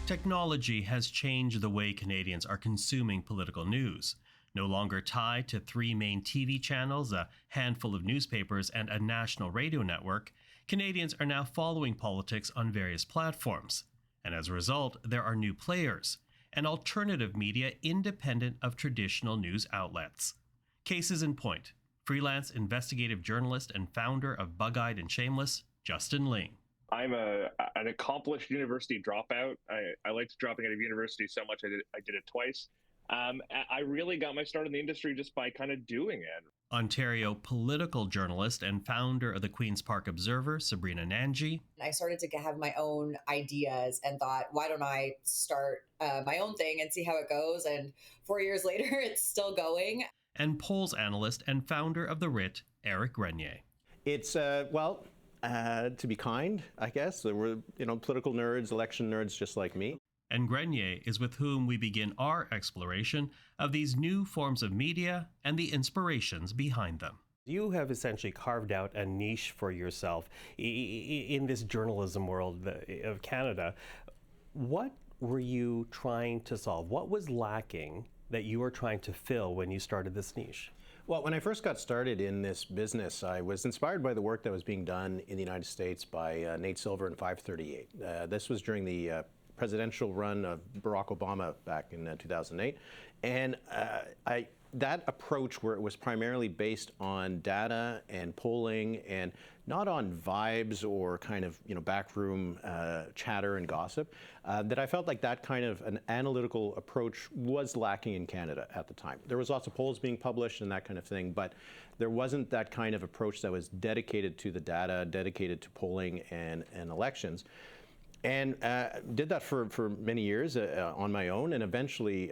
Technology has changed the way Canadians are consuming political news. No longer tied to three main TV channels, a handful of newspapers, and a national radio network, Canadians are now following politics on various platforms. And as a result, there are new players, and alternative media independent of traditional news outlets. Cases in point: freelance investigative journalist and founder of Bug-Eyed and Shameless, Justin Ling. I'm an accomplished university dropout. I liked dropping out of university so much I did it twice. I really got my start in the industry just by kind of doing it. Ontario political journalist and founder of the Queen's Park Observer, Sabrina Nanji. I started to have my own ideas and thought, why don't I start my own thing and see how it goes? And 4 years later, it's still going. And polls analyst and founder of The Writ, Eric Grenier. It's, to be kind, I guess. We're, political nerds, election nerds just like me. And Grenier is with whom we begin our exploration of these new forms of media and the inspirations behind them. You have essentially carved out a niche for yourself in this journalism world of Canada. What were you trying to solve? What was lacking that you were trying to fill when you started this niche? Well, when I first got started in this business, I was inspired by the work that was being done in the United States by Nate Silver and 538. This was during the presidential run of Barack Obama back in 2008. And that approach, where it was primarily based on data and polling and not on vibes or kind of backroom chatter and gossip, that I felt like that kind of an analytical approach was lacking in Canada at the time. There was lots of polls being published and that kind of thing, but there wasn't that kind of approach that was dedicated to the data, dedicated to polling and elections. And did that for many years on my own, and eventually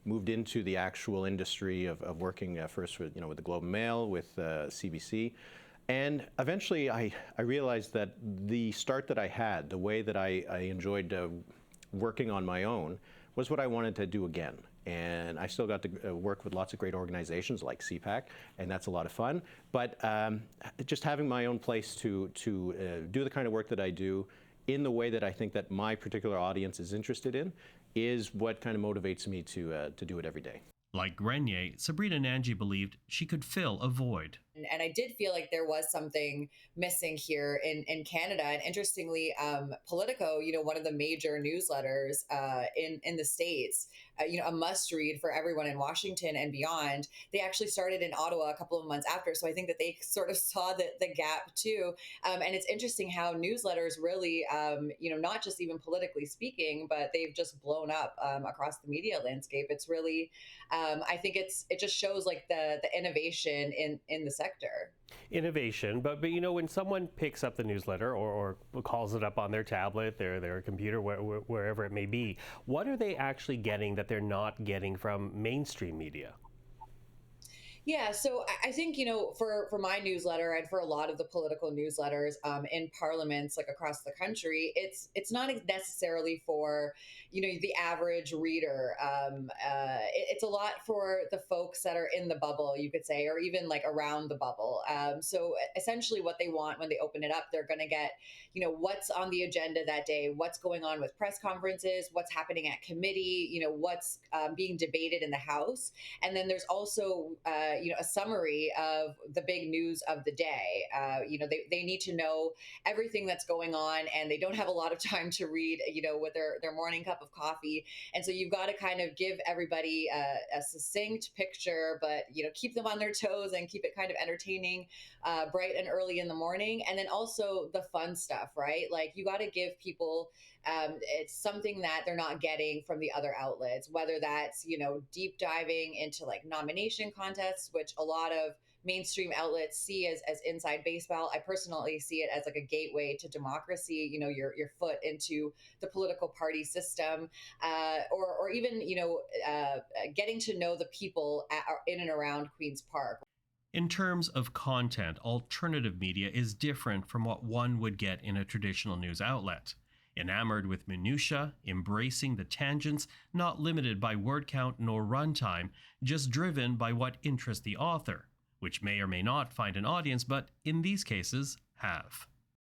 moved into the actual industry of working first with the Globe and Mail, with CBC. And eventually I realized that the start that I had, the way that I enjoyed working on my own, was what I wanted to do again. And I still got to work with lots of great organizations like CPAC, and that's a lot of fun. But just having my own place to do the kind of work that I do in the way that I think that my particular audience is interested in is what kind of motivates me to do it every day. Like Grenier, Sabrina Nanji believed she could fill a void. And I did feel like there was something missing here in Canada. And interestingly, Politico, one of the major newsletters in the States, a must read for everyone in Washington and beyond, they actually started in Ottawa a couple of months after. So I think that they sort of saw the gap too. And it's interesting how newsletters really, not just even politically speaking, but they've just blown up across the media landscape. It's really, I think it just shows like the innovation in the sector. Innovation, but when someone picks up the newsletter or calls it up on their tablet, their computer, wherever it may be, what are they actually getting that they're not getting from mainstream media? Yeah, so I think, for my newsletter and for a lot of the political newsletters in parliaments like across the country, it's not necessarily for, the average reader. It's a lot for the folks that are in the bubble, you could say, or even like around the bubble. So essentially what they want when they open it up, they're going to get, what's on the agenda that day, what's going on with press conferences, what's happening at committee, what's being debated in the House. And then there's also a summary of the big news of the day. They need to know everything that's going on, and they don't have a lot of time to read, with their morning cup of coffee. And so you've got to kind of give everybody a succinct picture, but, keep them on their toes and keep it kind of entertaining, bright and early in the morning. And then also the fun stuff, right? Like you got to give people it's something that they're not getting from the other outlets, whether that's, deep diving into like nomination contests, which a lot of mainstream outlets see as inside baseball. I personally see it as like a gateway to democracy, your foot into the political party system, or even, getting to know the people in and around Queen's Park. In terms of content, alternative media is different from what one would get in a traditional news outlet. Enamored with minutia, embracing the tangents, not limited by word count nor runtime, just driven by what interests the author, which may or may not find an audience, but in these cases, have.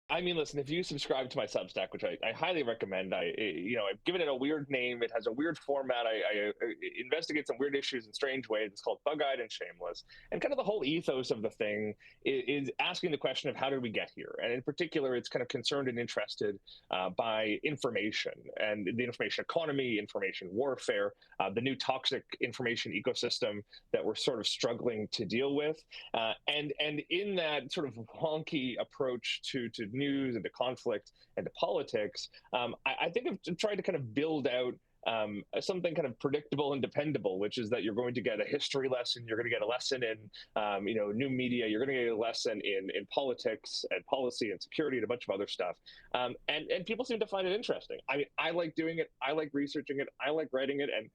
I mean, listen, if you subscribe to my Substack, which I highly recommend, I've given it a weird name. It has a weird format. I investigate some weird issues in strange ways. It's called Bug-Eyed and Shameless. And kind of the whole ethos of the thing is asking the question of how did we get here? And in particular, it's kind of concerned and interested by information and the information economy, information warfare, the new toxic information ecosystem that we're sort of struggling to deal with. And in that sort of wonky approach to news and to conflict and to politics, I think I've tried to kind of build out something kind of predictable and dependable, which is that you're going to get a history lesson, you're going to get a lesson in new media, you're going to get a lesson in politics and policy and security and a bunch of other stuff. And people seem to find it interesting. I mean, I like doing it, I like researching it, I like writing it, and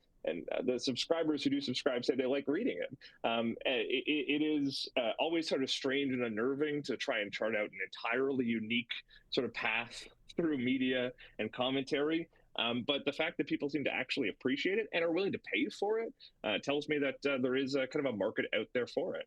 the subscribers who do subscribe say they like reading it. It is always sort of strange and unnerving to try and chart out an entirely unique sort of path through media and commentary. But the fact that people seem to actually appreciate it and are willing to pay for it tells me that there is a kind of a market out there for it.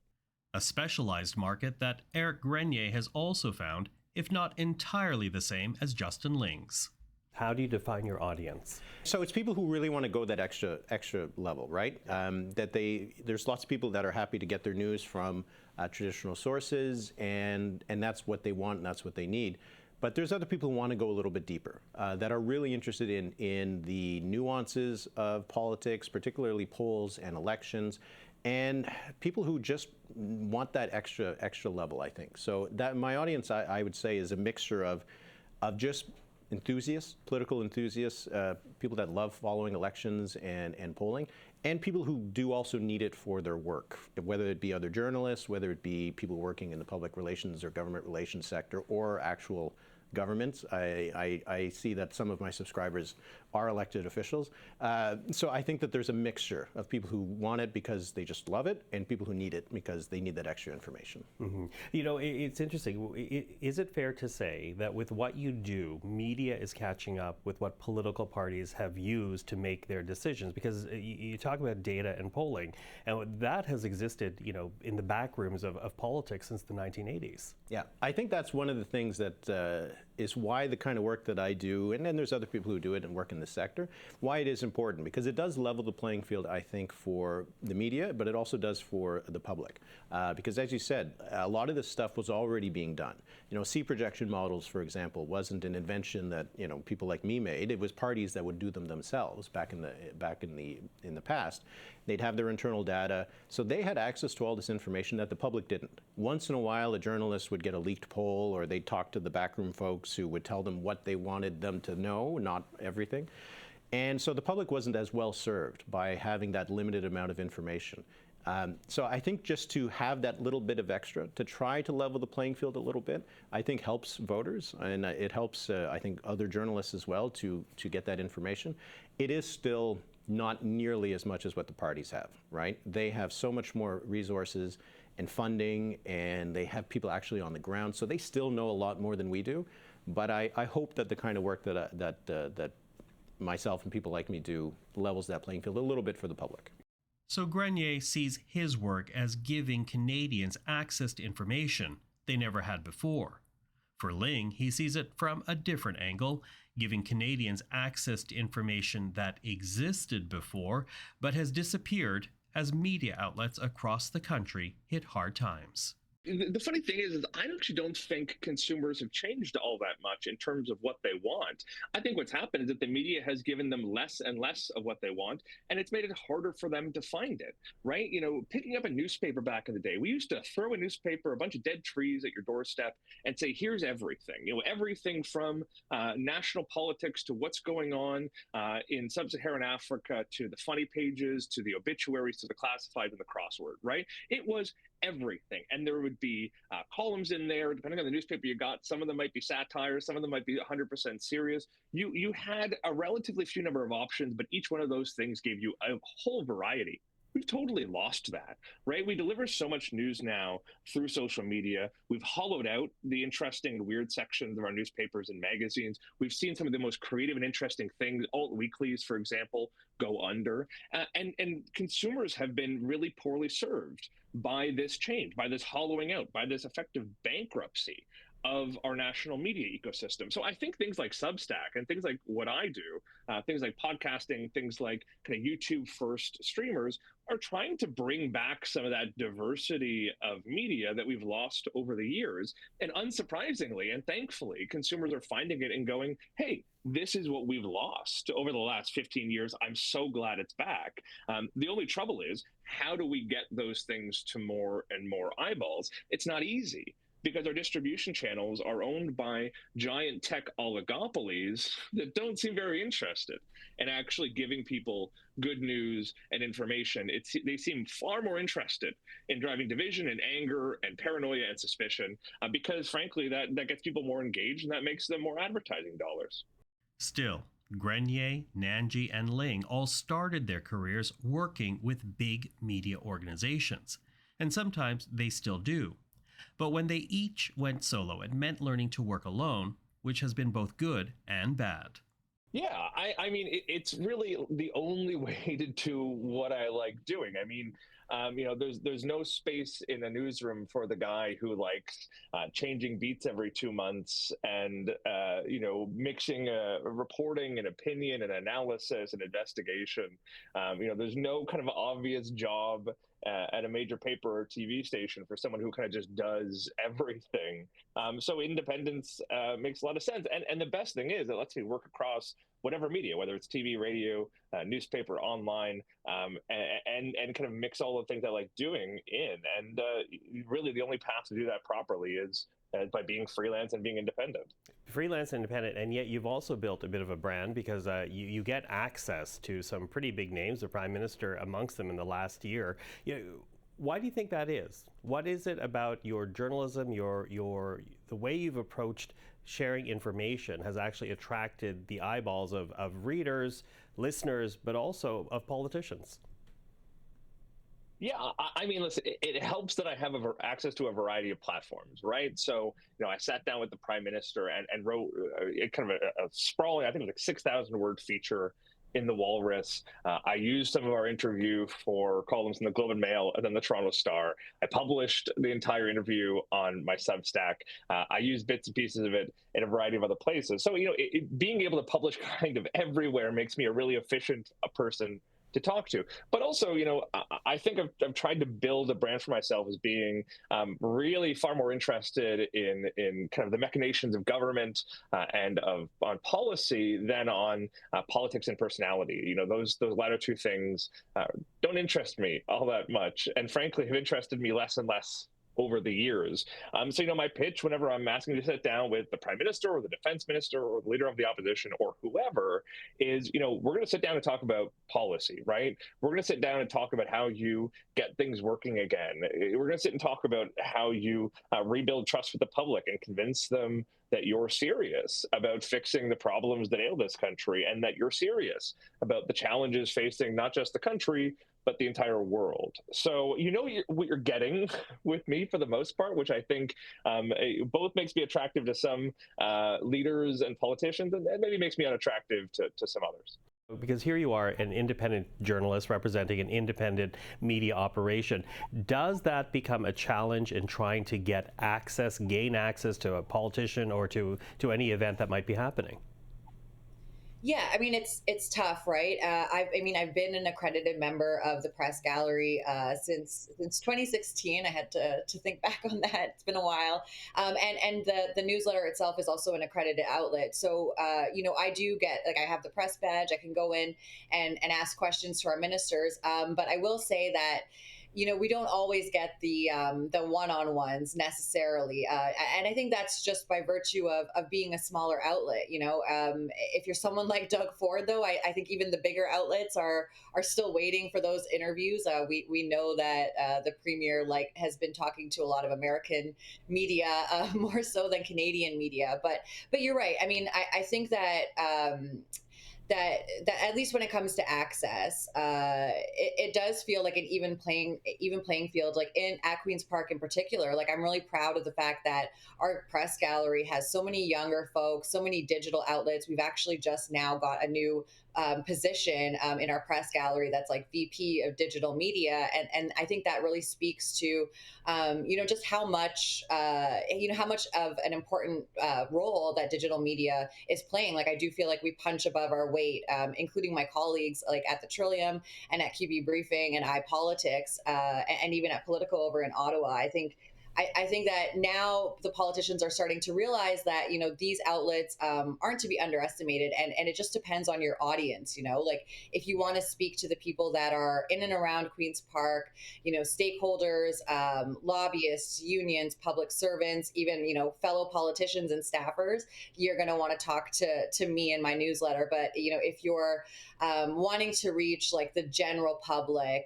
A specialized market that Eric Grenier has also found, if not entirely the same as Justin Ling's. How do you define your audience? So it's people who really want to go that extra level, right? There's lots of people that are happy to get their news from traditional sources, and that's what they want and that's what they need. But there's other people who want to go a little bit deeper, that are really interested in the nuances of politics, particularly polls and elections, and people who just want that extra level, I think. So that my audience, I would say, is a mixture of just enthusiasts, political enthusiasts, people that love following elections and polling, and people who do also need it for their work, whether it be other journalists, whether it be people working in the public relations or government relations sector, or actual governments. I see that some of my subscribers are elected officials. So I think that there's a mixture of people who want it because they just love it and people who need it because they need that extra information. Mm-hmm. You know, it's interesting. Is it fair to say that with what you do, media is catching up with what political parties have used to make their decisions? Because you talk about data and polling, and that has existed, you know, in the back rooms of politics since the 1980s. Yeah, I think that's one of the things that is why the kind of work that I do, and then there's other people who do it and work in the sector, why it is important, because it does level the playing field, I think, for the media, but it also does for the public. Because as you said, a lot of this stuff was already being done. You know, C projection models, for example, wasn't an invention that, you know, people like me made. It was parties that would do them themselves back in the past. They'd have their internal data, so they had access to all this information that the public didn't. Once in a while, a journalist would get a leaked poll, or they'd talk to the backroom folks who would tell them what they wanted them to know, not everything. And so the public wasn't as well served by having that limited amount of information. So I think just to have that little bit of extra, to try to level the playing field a little bit, I think helps voters, and it helps, I think, other journalists as well to get that information. It is still not nearly as much as what the parties have, right? They have so much more resources and funding, and they have people actually on the ground, so they still know a lot more than we do. But I hope that the kind of work that myself and people like me do levels that playing field a little bit for the public. So Grenier sees his work as giving Canadians access to information they never had before. For Ling, he sees it from a different angle, giving Canadians access to information that existed before but has disappeared as media outlets across the country hit hard times. The funny thing is I actually don't think consumers have changed all that much in terms of what they want. I think what's happened is that the media has given them less and less of what they want, and it's made it harder for them to find it, right? You know, picking up a newspaper back in the day, we used to throw a newspaper, a bunch of dead trees at your doorstep and say, here's everything. You know, everything from national politics to what's going on in sub-Saharan Africa, to the funny pages, to the obituaries, to the classified and the crossword, right? It was everything. And there would be columns in there, depending on the newspaper you got. Some of them might be satire, some of them might be 100% serious. You had a relatively few number of options, but each one of those things gave you a whole variety. We've totally lost that, right? We deliver so much news now through social media. We've hollowed out the interesting and weird sections of our newspapers and magazines. We've seen some of the most creative and interesting things, alt weeklies, for example, go under. And consumers have been really poorly served by this change, by this hollowing out, by this effective bankruptcy of our national media ecosystem. So I think things like Substack and things like what I do, things like podcasting, things like kind of YouTube first streamers are trying to bring back some of that diversity of media that we've lost over the years. And unsurprisingly and thankfully, consumers are finding it and going, hey, this is what we've lost over the last 15 years. I'm so glad it's back. The only trouble is, how do we get those things to more and more eyeballs? It's not easy, because our distribution channels are owned by giant tech oligopolies that don't seem very interested in actually giving people good news and information. They seem far more interested in driving division and anger and paranoia and suspicion, because frankly, that gets people more engaged and that makes them more advertising dollars. Still, Grenier, Nanji, and Ling all started their careers working with big media organizations, and sometimes they still do. But when they each went solo, it meant learning to work alone, which has been both good and bad. Yeah, I mean, it's really the only way to do what I like doing. I mean, there's no space in a newsroom for the guy who likes changing beats every 2 months and mixing reporting and opinion and analysis and investigation. There's no kind of obvious job at a major paper or TV station for someone who kind of just does everything. So independence makes a lot of sense. And the best thing is it lets me work across whatever media, whether it's TV, radio, newspaper, online, and kind of mix all the things I like doing in. And really the only path to do that properly is by being freelance and being independent. Freelance independent, and yet you've also built a bit of a brand, because you get access to some pretty big names, the Prime Minister amongst them in the last year. Why do you think that is? What is it about your journalism, the way you've approached sharing information has actually attracted the eyeballs of readers, listeners, but also of politicians? Yeah, I mean, listen, it helps that I have access to a variety of platforms, right? So, I sat down with the Prime Minister and wrote kind of a sprawling, I think it was like 6,000 word feature in the Walrus. I used some of our interview for columns in the Globe and Mail and then the Toronto Star. I published the entire interview on my Substack. I used bits and pieces of it in a variety of other places. So, being able to publish kind of everywhere makes me a really efficient person to talk to. But also, I think I've tried to build a brand for myself as being really far more interested in kind of the machinations of government and on policy than on politics and personality. Those latter two things don't interest me all that much, and frankly have interested me less and less over the years. So, my pitch whenever I'm asking to sit down with the Prime Minister or the Defense Minister or the Leader of the Opposition or whoever is, we're going to sit down and talk about policy, right? We're going to sit down and talk about how you get things working again. We're going to sit and talk about how you rebuild trust with the public and convince them that you're serious about fixing the problems that ail this country and that you're serious about the challenges facing not just the country, but the entire world. So what you're getting with me for the most part, which I think both makes me attractive to some leaders and politicians, and maybe makes me unattractive to some others. Because here you are, an independent journalist representing an independent media operation. Does that become a challenge in trying to gain access to a politician or to any event that might be happening? Yeah, I mean, it's tough, right? I've been an accredited member of the Press Gallery since 2016. I had to think back on that. It's been a while, and the newsletter itself is also an accredited outlet. So I do get, like, I have the press badge. I can go in and ask questions to our ministers. But I will say that, we don't always get the one-on-ones necessarily. And I think that's just by virtue of being a smaller outlet. If you're someone like Doug Ford, though, I think even the bigger outlets are still waiting for those interviews. We know that the Premier has been talking to a lot of American media more so than Canadian media. But you're right. I mean, I think that that at least when it comes to access, it does feel like an even playing field. Like at Queen's Park in particular, like I'm really proud of the fact that our press gallery has so many younger folks, so many digital outlets. We've actually just now got a new position in our press gallery that's like VP of digital media, and I think that really speaks to just how much how much of an important role that digital media is playing. Like I do feel like we punch above our weight, including my colleagues like at the Trillium and at QB Briefing and iPolitics, and even at Politico over in Ottawa. I think that now the politicians are starting to realize that, these outlets aren't to be underestimated, and it just depends on your audience. Like if you want to speak to the people that are in and around Queen's Park, stakeholders, lobbyists, unions, public servants, even, fellow politicians and staffers, you're going to want to talk to me in my newsletter. But, if you're wanting to reach like the general public,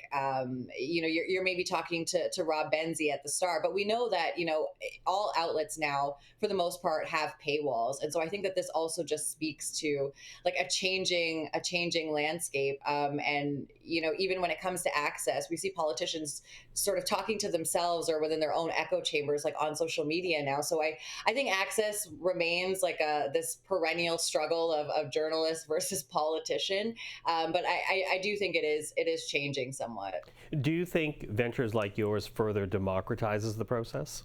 you're maybe talking to Rob Benzie at the Star, but we know that, all outlets now, for the most part, have paywalls. And so I think that this also just speaks to like a changing landscape. And, even when it comes to access, we see politicians sort of talking to themselves or within their own echo chambers, like on social media now. So I think access remains like this perennial struggle of journalist versus politician. But I do think it is changing somewhat. Do you think ventures like yours further democratizes the process?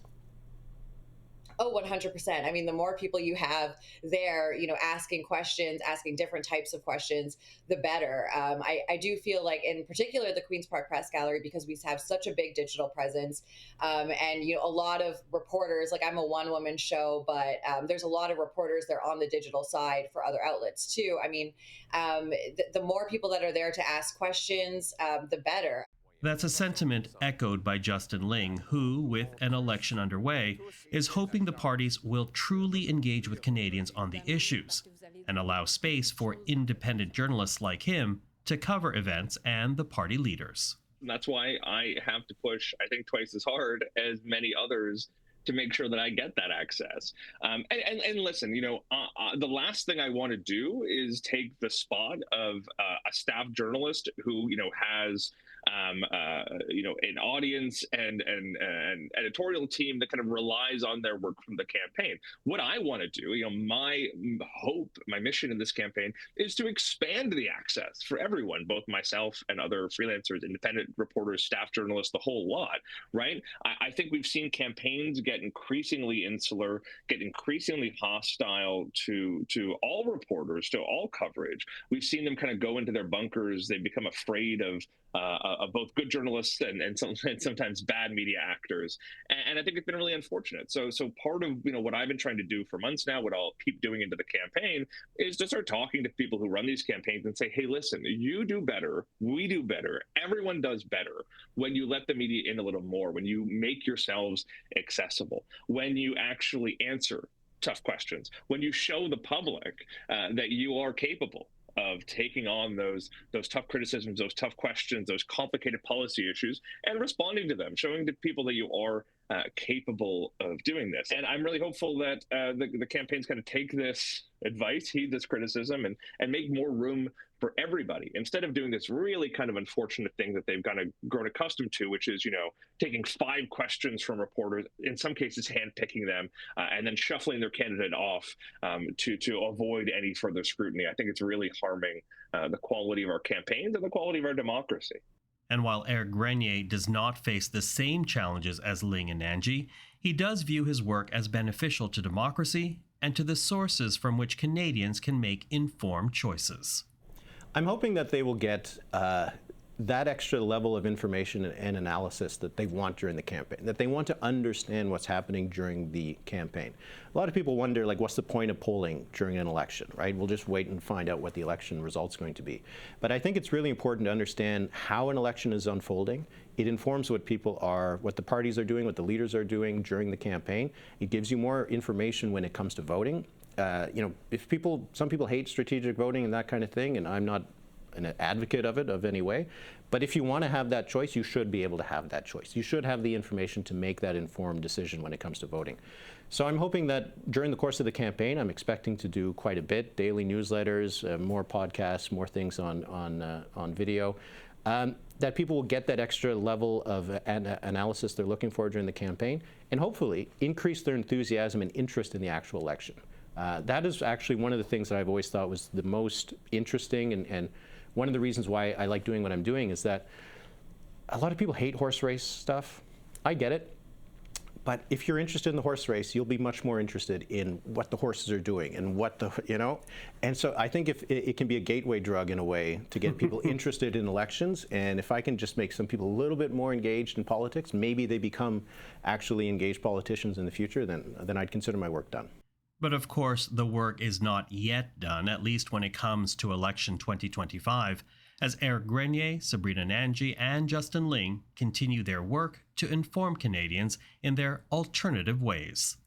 Oh, 100%. I mean, the more people you have there, asking questions, asking different types of questions, the better. I do feel like, in particular, the Queen's Park Press Gallery, because we have such a big digital presence, and a lot of reporters. Like I'm a one-woman show, but there's a lot of reporters there on the digital side for other outlets too. I mean, the more people that are there to ask questions, the better. That's a sentiment echoed by Justin Ling, who, with an election underway, is hoping the parties will truly engage with Canadians on the issues and allow space for independent journalists like him to cover events and the party leaders. That's why I have to push, I think, twice as hard as many others to make sure that I get that access. And listen, the last thing I want to do is take the spot of a staff journalist who, has an audience and editorial team that kind of relies on their work from the campaign. What I want to do, my hope, my mission in this campaign is to expand the access for everyone, both myself and other freelancers, independent reporters, staff journalists, the whole lot, right? I think we've seen campaigns get increasingly insular, get increasingly hostile to all reporters, to all coverage. We've seen them kind of go into their bunkers. They become afraid of both good journalists and sometimes bad media actors, and I think it's been really unfortunate. So part of what I've been trying to do for months now, what I'll keep doing into the campaign, is to start talking to people who run these campaigns and say, hey, listen, you do better, we do better, everyone does better when you let the media in a little more, when you make yourselves accessible, when you actually answer tough questions, when you show the public that you are capable of taking on those tough criticisms, those tough questions, those complicated policy issues, and responding to them, showing to people that you are capable of doing this. And I'm really hopeful that the campaign's going to take this advice, heed this criticism, and make more room for everybody, instead of doing this really kind of unfortunate thing that they've kind of grown accustomed to, which is, taking 5 questions from reporters, in some cases handpicking them, and then shuffling their candidate off to avoid any further scrutiny. I think it's really harming the quality of our campaigns and the quality of our democracy. And while Eric Grenier does not face the same challenges as Ling and Angie, he does view his work as beneficial to democracy and to the sources from which Canadians can make informed choices. I'm hoping that they will get that extra level of information and analysis that they want during the campaign, that they want to understand what's happening during the campaign. A lot of people wonder, like, what's the point of polling during an election, right? We'll just wait and find out what the election result's going to be. But I think it's really important to understand how an election is unfolding. It informs what the parties are doing, what the leaders are doing during the campaign. It gives you more information when it comes to voting. Some people hate strategic voting and that kind of thing, and I'm not an advocate of it of any way. But if you want to have that choice, you should be able to have that choice. You should have the information to make that informed decision when it comes to voting. So I'm hoping that during the course of the campaign, I'm expecting to do quite a bit: daily newsletters, more podcasts, more things on video. That people will get that extra level of analysis they're looking for during the campaign, and hopefully increase their enthusiasm and interest in the actual election. That is actually one of the things that I've always thought was the most interesting, and one of the reasons why I like doing what I'm doing is that a lot of people hate horse race stuff. I get it. But if you're interested in the horse race, you'll be much more interested in what the horses are doing and what the, And so I think if it can be a gateway drug in a way to get people interested in elections, and if I can just make some people a little bit more engaged in politics, maybe they become actually engaged politicians in the future, then I'd consider my work done. But of course, the work is not yet done, at least when it comes to election 2025, as Eric Grenier, Sabrina Nanji, and Justin Ling continue their work to inform Canadians in their alternative ways.